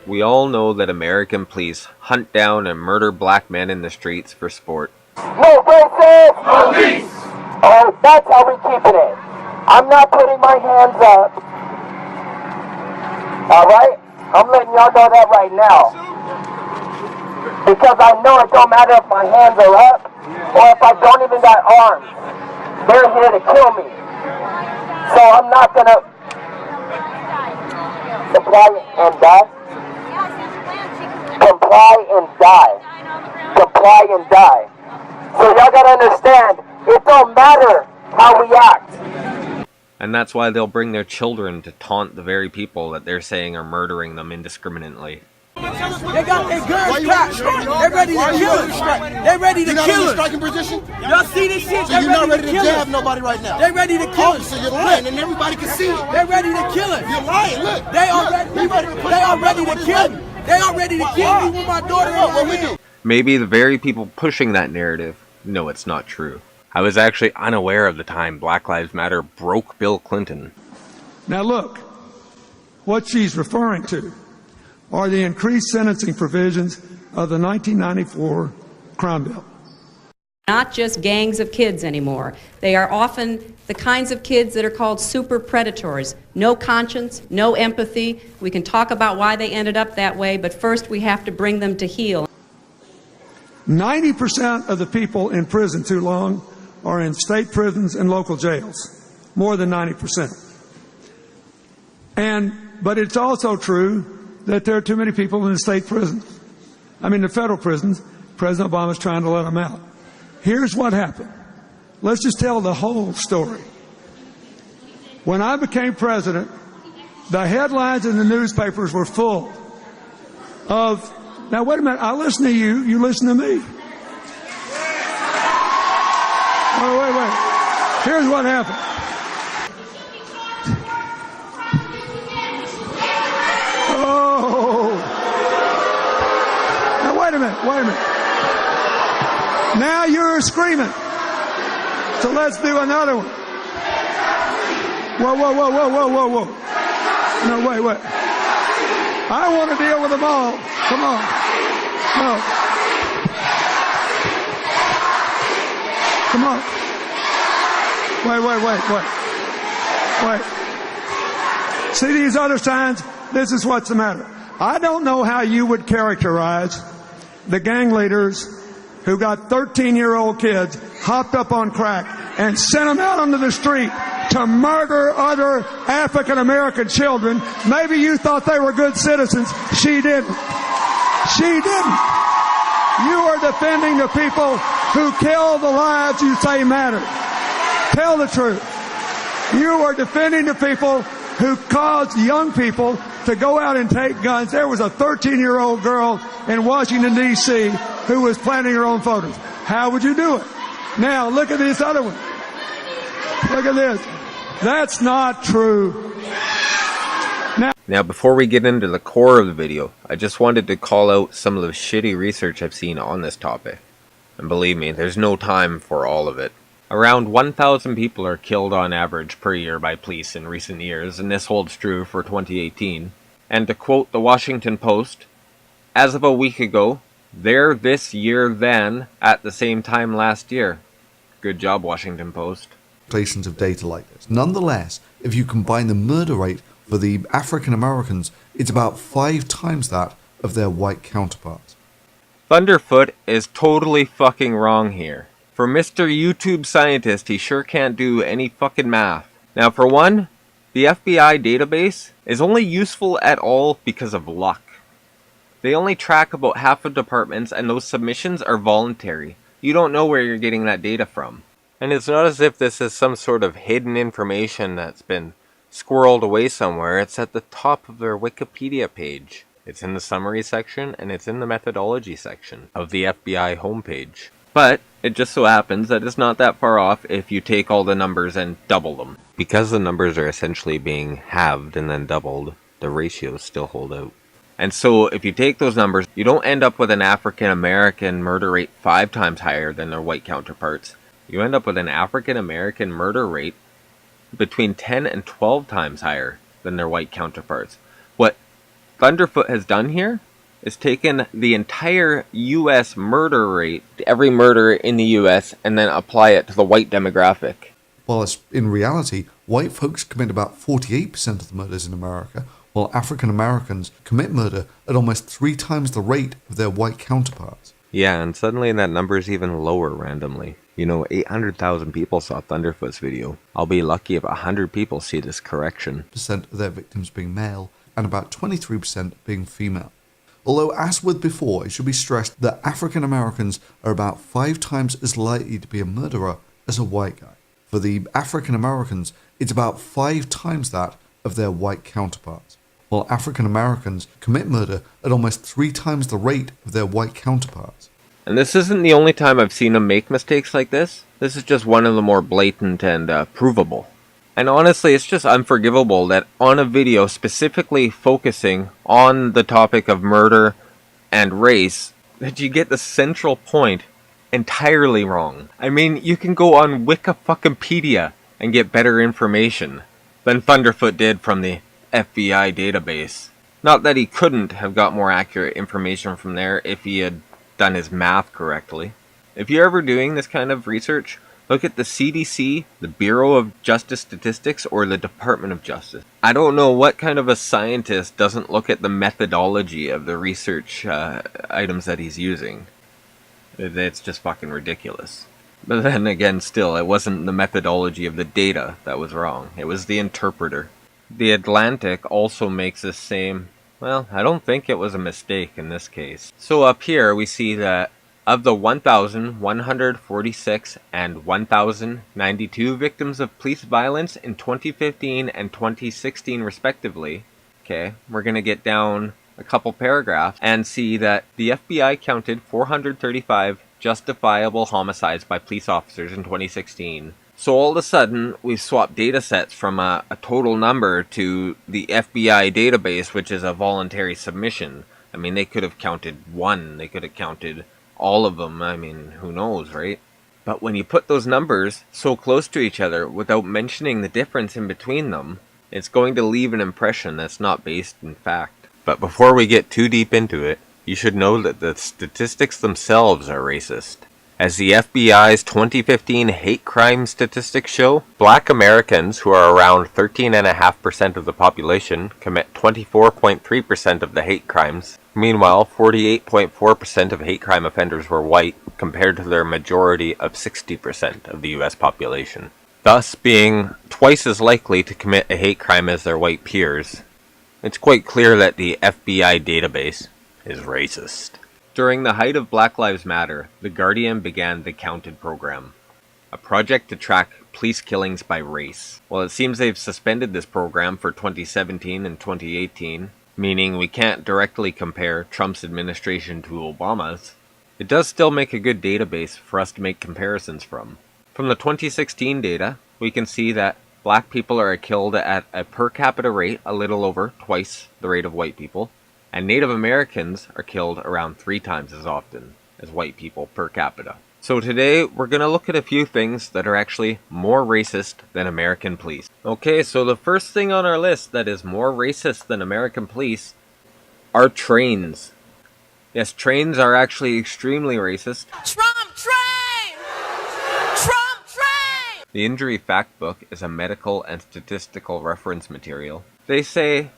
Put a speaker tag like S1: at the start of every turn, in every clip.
S1: We all know that American police hunt down and murder black men in the streets for sport.
S2: No racist! Police! Alright, that's how we keep it. I'm not putting my hands up. Alright? I'm letting y'all know that right now. Because I know it don't matter if my hands are up or if I don't even got arms. They're here to kill me. So I'm not gonna comply and die. Comply and die. Comply and die. So y'all gotta understand, it don't matter how we act.
S1: And that's why they'll bring their children to taunt the very people that they're saying are murdering them indiscriminately.
S3: They got their guns packed. They're ready to kill us. They're ready to kill us. You're not in a striking position? Y'all see this shit?
S4: So you're not ready to jab nobody right now?
S3: They're ready to kill us.
S4: So you're lying and everybody can see it.
S3: They're ready to kill us.
S4: You're lying, look.
S3: They are ready to kill me. They are ready to kill me with my daughter in my hand.
S1: Maybe the very people pushing that narrative know it's not true. I was actually unaware of the time Black Lives Matter broke Bill Clinton.
S5: Now look, what she's referring to are the increased sentencing provisions of the 1994 crime bill.
S6: Not just gangs of kids anymore. They are often the kinds of kids that are called super predators. No conscience, no empathy. We can talk about why they ended up that way, but first we have to bring them to heel.
S5: 90% of the people in prison too long are in state prisons and local jails. More than 90%. But it's also true that there are too many people in the state prisons. I mean, the federal prisons. President Obama's trying to let them out. Here's what happened. Let's just tell the whole story. When I became president, the headlines in the newspapers were full of, now wait a minute, I listen to you, you listen to me. Oh, wait. Here's what happened. Oh. Now wait a minute. Now you're screaming. So let's do another one. Whoa. No, wait. I want to deal with them all. Come on. No. Come on. Wait. See these other signs? This is what's the matter. I don't know how you would characterize the gang leaders who got 13-year-old kids hopped up on crack and sent them out onto the street to murder other African-American children. Maybe you thought they were good citizens. She didn't. You are defending the people who kill the lives you say matter. Tell the truth. You are defending the people who caused young people to go out and take guns. There was a 13-year-old girl in Washington, D.C. who was planting her own photos. How would you do it? Now, look at this other one. Look at this. That's not true.
S1: Now, before we get into the core of the video, I just wanted to call out some of the shitty research I've seen on this topic. And believe me, there's no time for all of it. Around 1,000 people are killed on average per year by police in recent years, and this holds true for 2018. And to quote the Washington Post, as of a week ago, they're this year than at the same time last year. Good job, Washington Post.
S7: Of data like this. Nonetheless, if you combine the murder rate for the African Americans, it's about 5 times that of their white counterparts.
S1: Thunderfoot is totally fucking wrong here. For Mr. YouTube scientist, he sure can't do any fucking math. Now, for one, the FBI database is only useful at all because of luck. They only track about half of departments, and those submissions are voluntary. You don't know where you're getting that data from. And it's not as if this is some sort of hidden information that's been squirreled away somewhere. It's at the top of their Wikipedia page. It's in the summary section, and it's in the methodology section of the FBI homepage. But it just so happens that it's not that far off if you take all the numbers and double them. Because the numbers are essentially being halved and then doubled, the ratios still hold out. And so if you take those numbers, you don't end up with an African American murder rate 5 times higher than their white counterparts. You end up with an African American murder rate between 10 and 12 times higher than their white counterparts. What Thunderfoot has done here is taken the entire U.S. murder rate, every murder in the U.S., and then apply it to the white demographic.
S7: While in reality, white folks commit about 48% of the murders in America, while African Americans commit murder at almost 3 times the rate of their white counterparts.
S1: Yeah, and suddenly that number is even lower randomly. 800,000 people saw Thunderfoot's video. I'll be lucky if 100 people see this correction.
S7: Percent of their victims being male, and about 23% being female. Although, as with before, it should be stressed that African Americans are about 5 times as likely to be a murderer as a white guy. For the African Americans, it's about 5 times that of their white counterparts, while African Americans commit murder at almost 3 times the rate of their white counterparts.
S1: And this isn't the only time I've seen them make mistakes like this. This is just one of the more blatant and provable. And honestly, it's just unforgivable that on a video specifically focusing on the topic of murder and race, that you get the central point entirely wrong. I mean, you can go on Wikipedia and get better information than Thunderfoot did from the FBI database. Not that he couldn't have got more accurate information from there if he had done his math correctly. If you're ever doing this kind of research, look at the CDC, the Bureau of Justice Statistics, or the Department of Justice. I don't know what kind of a scientist doesn't look at the methodology of the research items that he's using. It's just fucking ridiculous. But then again, still, it wasn't the methodology of the data that was wrong. It was the interpreter. The Atlantic also makes the same... Well, I don't think it was a mistake in this case. So up here we see that of the 1,146 and 1,092 victims of police violence in 2015 and 2016 respectively, okay, we're going to get down a couple paragraphs and see that the FBI counted 435 justifiable homicides by police officers in 2016. So all of a sudden, we've swapped data sets from a total number to the FBI database, which is a voluntary submission. I mean, they could have counted 1, they could have counted all of them. I mean, who knows, right? But when you put those numbers so close to each other without mentioning the difference in between them, it's going to leave an impression that's not based in fact. But before we get too deep into it, you should know that the statistics themselves are racist. As the FBI's 2015 hate crime statistics show, Black Americans, who are around 13.5% of the population, commit 24.3% of the hate crimes. Meanwhile, 48.4% of hate crime offenders were white, compared to their majority of 60% of the US population, thus being twice as likely to commit a hate crime as their white peers. It's quite clear that the FBI database is racist. During the height of Black Lives Matter, The Guardian began the Counted program, a project to track police killings by race. Well, it seems they've suspended this program for 2017 and 2018, meaning we can't directly compare Trump's administration to Obama's. It does still make a good database for us to make comparisons from. From the 2016 data, we can see that Black people are killed at a per capita rate a little over twice the rate of white people, and Native Americans are killed around 3 times as often as white people per capita. So today, we're going to look at a few things that are actually more racist than American police. Okay, so the first thing on our list that is more racist than American police are trains. Yes, trains are actually extremely racist.
S3: Trump train! Trump train!
S1: The Injury Fact Book is a medical and statistical reference material. They say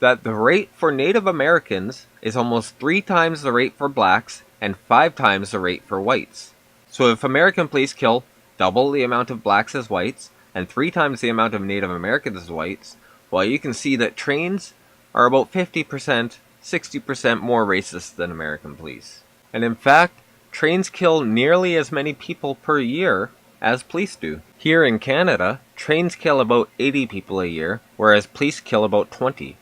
S1: that the rate for Native Americans is almost 3 times the rate for blacks and 5 times the rate for whites. So if American police kill double the amount of blacks as whites and 3 times the amount of Native Americans as whites, well, you can see that trains are about 50%, 60% more racist than American police. And in fact, trains kill nearly as many people per year as police do. Here in Canada, trains kill about 80 people a year, whereas police kill about 20.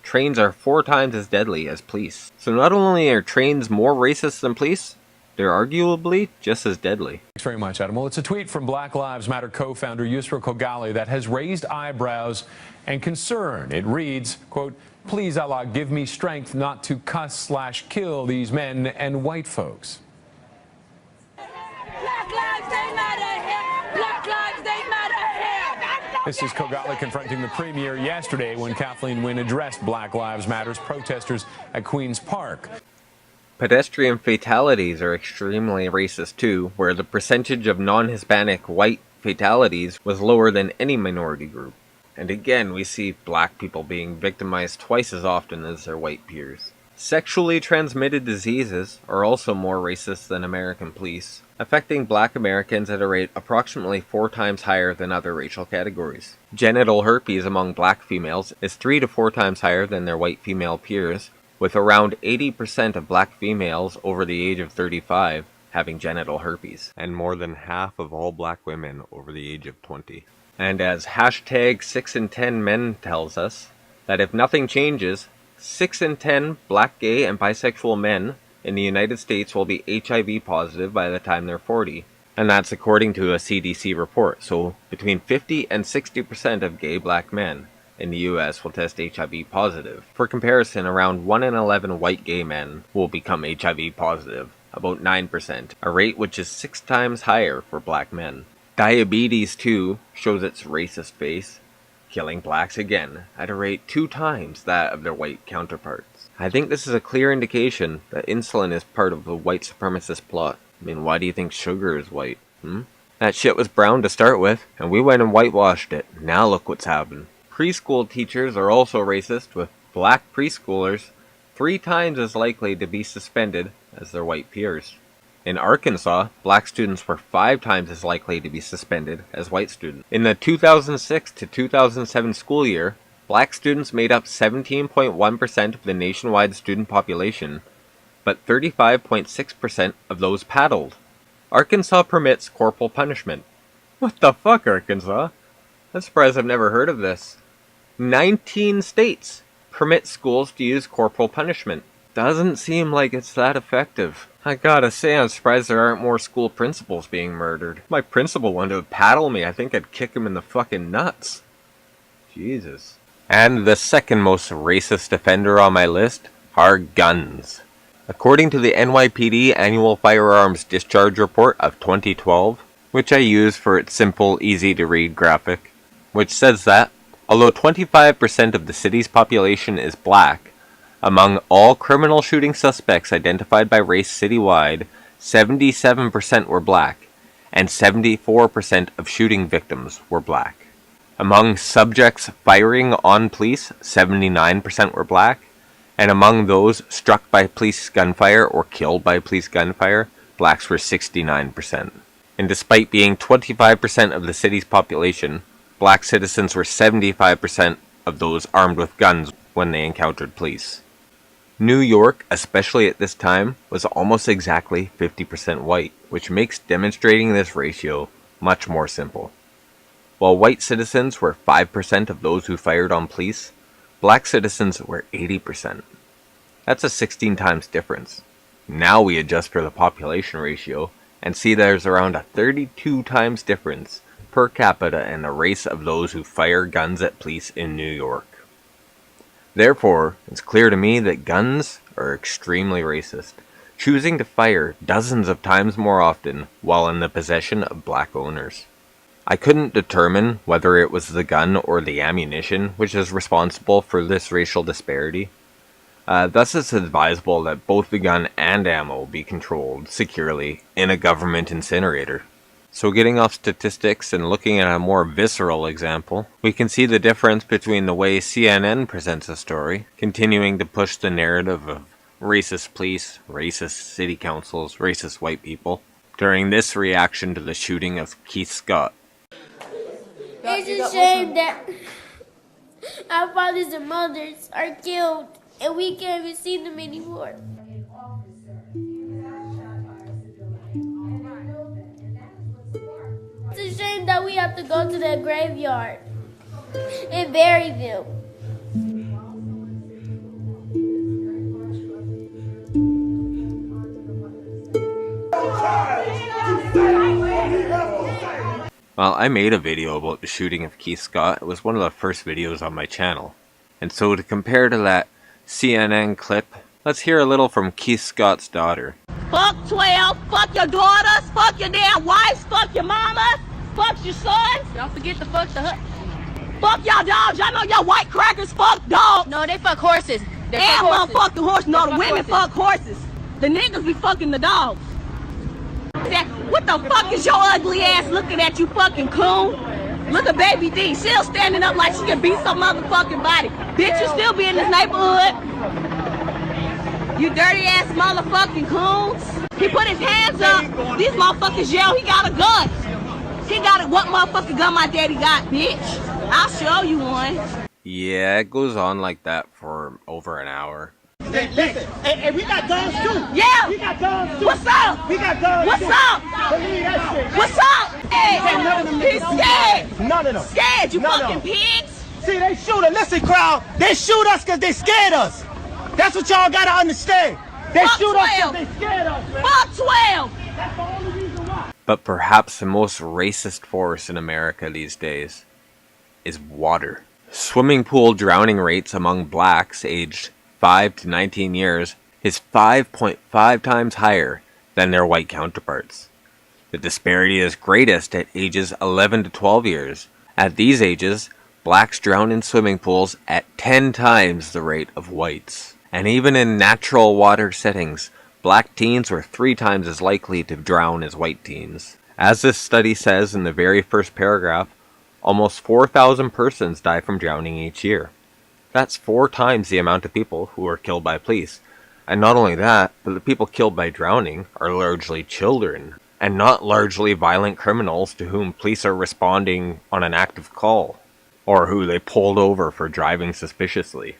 S1: Trains are 4 times as deadly as police. So not only are trains more racist than police, they're arguably just as deadly.
S8: Thanks very much, Adam. Well, it's a tweet from Black Lives Matter co-founder Yusra Kogali that has raised eyebrows and concern. It reads, quote, "Please, Allah, give me strength not to cuss/kill these men and white folks."
S3: Black lives, they matter here. Black lives, they matter here.
S8: This is Kogali confronting the premier yesterday when Kathleen Wynne addressed Black Lives Matter's protesters at Queen's Park.
S1: Pedestrian fatalities are extremely racist too, where the percentage of non-Hispanic white fatalities was lower than any minority group. And again, we see black people being victimized twice as often as their white peers. Sexually transmitted diseases are also more racist than American police, affecting black Americans at a rate approximately 4 times higher than other racial categories. Genital herpes among black females is 3 to 4 times higher than their white female peers, with around 80% of black females over the age of 35 having genital herpes, and more than half of all black women over the age of 20. And as hashtag 6 in 10 men tells us, that if nothing changes, 6 in 10 black, gay, and bisexual men in the United States will be HIV positive by the time they're 40. And that's according to a CDC report, so between 50 and 60% of gay black men in the US will test HIV positive. For comparison, around 1 in 11 white gay men will become HIV positive, about 9%, a rate which is 6 times higher for black men. Diabetes too shows its racist face, killing blacks again at a rate 2 times that of their white counterparts. I think this is a clear indication that insulin is part of the white supremacist plot. I mean, why do you think sugar is white? That shit was brown to start with, and we went and whitewashed it. Now look what's happened. Preschool teachers are also racist, with black preschoolers 3 times as likely to be suspended as their white peers. In Arkansas, black students were 5 times as likely to be suspended as white students. In the 2006 to 2007 school year, black students made up 17.1% of the nationwide student population, but 35.6% of those paddled. Arkansas permits corporal punishment. What the fuck, Arkansas? I'm surprised I've never heard of this. 19 states permit schools to use corporal punishment. Doesn't seem like it's that effective. I gotta say, I'm surprised there aren't more school principals being murdered. If my principal wanted to paddle me, I think I'd kick him in the fucking nuts. Jesus. And the second most racist offender on my list are guns. According to the NYPD Annual Firearms Discharge Report of 2012, which I use for its simple, easy-to-read graphic, which says that, although 25% of the city's population is black, among all criminal shooting suspects identified by race citywide, 77% were black, and 74% of shooting victims were black. Among subjects firing on police, 79% were black, and among those struck by police gunfire or killed by police gunfire, blacks were 69%. And despite being 25% of the city's population, black citizens were 75% of those armed with guns when they encountered police. New York, especially at this time, was almost exactly 50% white, which makes demonstrating this ratio much more simple. While white citizens were 5% of those who fired on police, black citizens were 80%. That's a 16 times difference. Now we adjust for the population ratio and see there's around a 32 times difference per capita in the race of those who fire guns at police in New York. Therefore, it's clear to me that guns are extremely racist, choosing to fire dozens of times more often while in the possession of black owners. I couldn't determine whether it was the gun or the ammunition which is responsible for this racial disparity. Thus it's advisable that both the gun and ammo be controlled securely in a government incinerator. So getting off statistics and looking at a more visceral example, we can see the difference between the way CNN presents a story, continuing to push the narrative of racist police, racist city councils, racist white people, during this reaction to the shooting of Keith Scott.
S9: It's a shame that our fathers and mothers are killed and we can't even see them anymore. It's a shame that we have to go to the graveyard and bury them.
S1: Well, I made a video about the shooting of Keith Scott. It was one of the first videos on my channel. And so to compare to that CNN clip, let's hear a little from Keith Scott's daughter.
S10: Fuck 12, fuck your daughters, fuck your damn wives, fuck your mamas, fuck your sons. Don't forget to fuck the husband. Fuck y'all dogs. Y'all know y'all white crackers fuck dogs.
S11: No, they fuck horses. They
S10: And
S11: fuck horses.
S10: motherfucking horses. No, the
S11: Fuck
S10: women
S11: horses.
S10: fuck horses. The niggas be fucking the dogs. What the fuck is your ugly ass looking at, you fucking coon? Look at Baby D. Still standing up like she can beat some motherfucking body. Bitch, you still be in this neighborhood. You dirty ass motherfucking coons. He put his hands up. These motherfuckers yell he got a gun. He got it. What motherfucking gun my daddy got, bitch? I'll show you one.
S1: Yeah, it goes on like that for over an hour.
S4: Hey, listen, hey, we got guns too.
S10: Yeah.
S4: We got guns too.
S10: What's up?
S4: We got guns
S10: What's
S4: too.
S10: up?
S4: Believe that shit.
S10: What's up? Hey, he's scared.
S4: None of them.
S10: Scared, you
S4: None of
S10: fucking
S4: them.
S10: pigs.
S4: See, they shoot us. Listen, crowd, they shoot us because they scared us. That's what y'all gotta understand. They
S10: Fuck
S4: shoot
S10: 12.
S4: us because they scared us, man.
S10: Fuck 12.
S4: That's the only reason why.
S1: But perhaps the most racist force in America these days is water. Swimming pool drowning rates among blacks aged 5 to 19 years is 5.5 times higher than their white counterparts. The disparity is greatest at ages 11 to 12 years. At these ages, blacks drown in swimming pools at 10 times the rate of whites. And even in natural water settings, black teens were 3 times as likely to drown as white teens. As this study says in the very first paragraph, almost 4,000 persons die from drowning each year. That's 4 times the amount of people who are killed by police. And not only that, but the people killed by drowning are largely children, and not largely violent criminals to whom police are responding on an active call, or who they pulled over for driving suspiciously.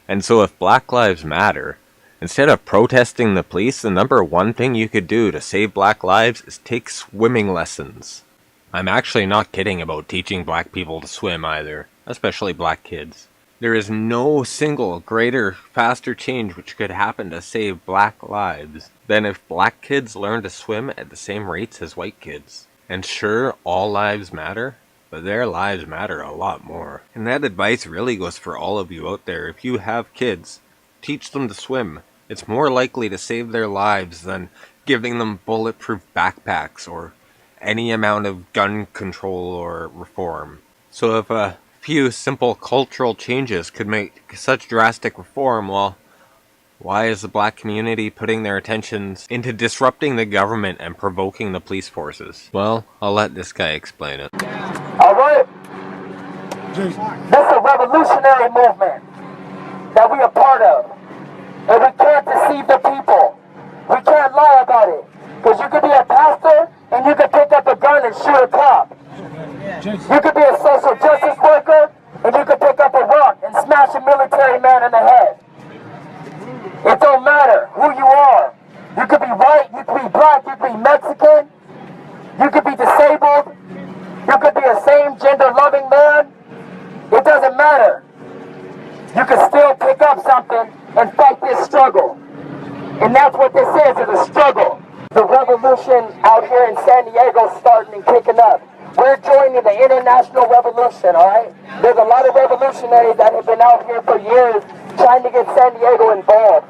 S1: And so if Black Lives Matter, instead of protesting the police, the number one thing you could do to save black lives is take swimming lessons. I'm actually not kidding about teaching black people to swim either, especially black kids. There is no single greater, faster change which could happen to save black lives than if black kids learn to swim at the same rates as white kids. And sure, all lives matter, but their lives matter a lot more. And that advice really goes for all of you out there. If you have kids, teach them to swim. It's more likely to save their lives than giving them bulletproof backpacks or any amount of gun control or reform. So if a few simple cultural changes could make such drastic reform, well, why is the black community putting their attentions into disrupting the government and provoking the police forces? Well, I'll let this guy explain it.
S2: Alright? This is a revolutionary movement that we are part of. And we can't deceive the people. We can't lie about it. Because you could be a pastor and you could pick up a gun and shoot a cop. You could be a social justice worker and you could pick up a rock and smash a military man in the head. It don't matter who you are. You could be white, you could be black, you could be Mexican, you could be disabled, you could be a same-gender loving man. It doesn't matter. You can still pick up something and fight this struggle. And that's what this is a struggle. The revolution out here in San Diego is starting and kicking up. We're joining the international revolution, alright? There's a lot of revolutionaries that have been out here for years trying to get San Diego involved.